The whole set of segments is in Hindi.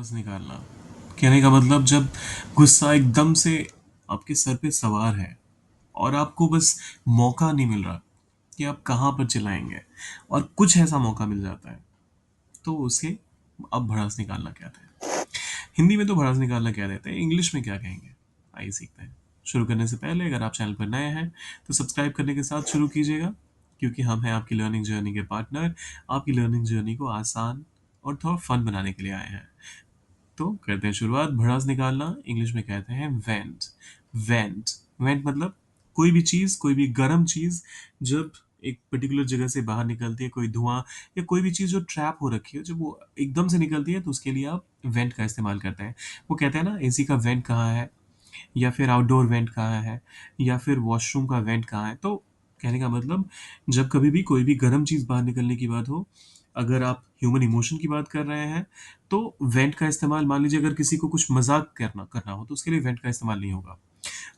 भड़ास निकालना। कहने का मतलब जब गुस्सा एकदम से आपके सर पे सवार है और आपको बस मौका नहीं मिल रहा कि आप कहाँ पर चिल्लाएंगे और कुछ ऐसा मौका मिल जाता है तो उसे आप भड़ास निकालना कहते हैं। हिंदी में तो भड़ास निकालना कह देते हैं, इंग्लिश में क्या कहेंगे आइए सीखते हैं। शुरू करने से पहले अगर आप चैनल पर नए हैं तो सब्सक्राइब करने के साथ शुरू कीजिएगा, क्योंकि हम हैं आपकी लर्निंग जर्नी के पार्टनर। आपकी लर्निंग जर्नी को आसान और थोड़ा फन बनाने के लिए आए हैं। तो करते हैं शुरुआत। भड़ास निकालना इंग्लिश में कहते हैं वेंट। वेंट वेंट मतलब कोई भी चीज, कोई भी गर्म चीज जब एक पर्टिकुलर जगह से बाहर निकलती है, कोई धुआं या कोई भी चीज जो ट्रैप हो रखी है, जब वो एकदम से निकलती है तो उसके लिए आप वेंट का इस्तेमाल करते हैं। वो कहते हैं ना, एसी का वेंट कहाँ है, या फिर आउटडोर वेंट कहाँ है, या फिर वॉशरूम का वेंट कहाँ है। तो कहने का मतलब जब कभी भी कोई भी गर्म चीज़ बाहर निकलने की बात हो, अगर आप ह्यूमन इमोशन की बात कर रहे हैं तो वेंट का इस्तेमाल, मान लीजिए अगर किसी को कुछ मजाक करना करना हो तो उसके लिए वेंट का इस्तेमाल नहीं होगा।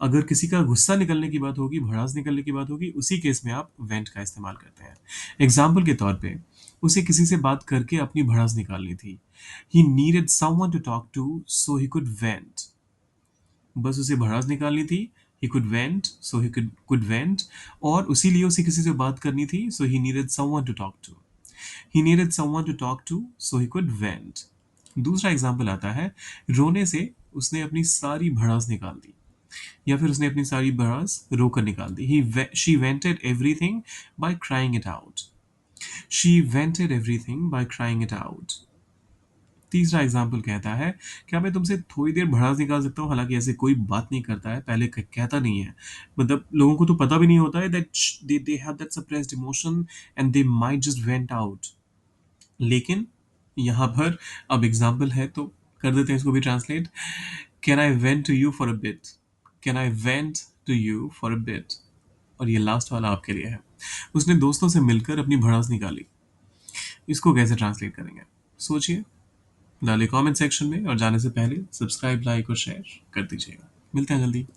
अगर किसी का गुस्सा निकलने की बात होगी, भड़ास निकलने की बात होगी, उसी केस में आप वेंट का इस्तेमाल करते हैं। एग्जाम्पल के तौर पे, उसे किसी से बात करके अपनी भड़ास निकालनी थी। He needed someone to talk to so he could vent. बस उसे भड़ास निकालनी थी। He could vent so he could vent. और उसी लिए उसे किसी से बात करनी थी, so he needed someone to talk to. He needed someone to talk to so he could vent. दूसरा एग्जाम्पल आता है, रोने से उसने अपनी सारी भड़ास निकाल दी, या फिर उसने अपनी सारी भड़ास रोकर निकाल दी। He she vented everything by crying it out. She vented everything by crying it out. तीसरा एग्जाम्पल कहता है, क्या मैं तुमसे थोड़ी देर भड़ास निकाल सकता हूँ? हालांकि ऐसे कोई बात नहीं करता है, पहले कहता नहीं है। मतलब लोगों को तो पता भी नहीं होता है that they have that suppressed emotion and they might just went out. लेकिन यहाँ पर अब एग्जाम्पल है तो कर देते हैं इसको भी translate. Can I vent to you for a bit. Can I vent to you for a bit. और ये लास्ट वाला आपके लिए है। उसने दोस्तों से मिलकर अपनी भड़ास निकाली। इसको कैसे ट्रांसलेट करेंगे, सोचिए, डालिए कमेंट सेक्शन में। और जाने से पहले सब्सक्राइब, लाइक और शेयर कर दीजिएगा। मिलते हैं जल्दी।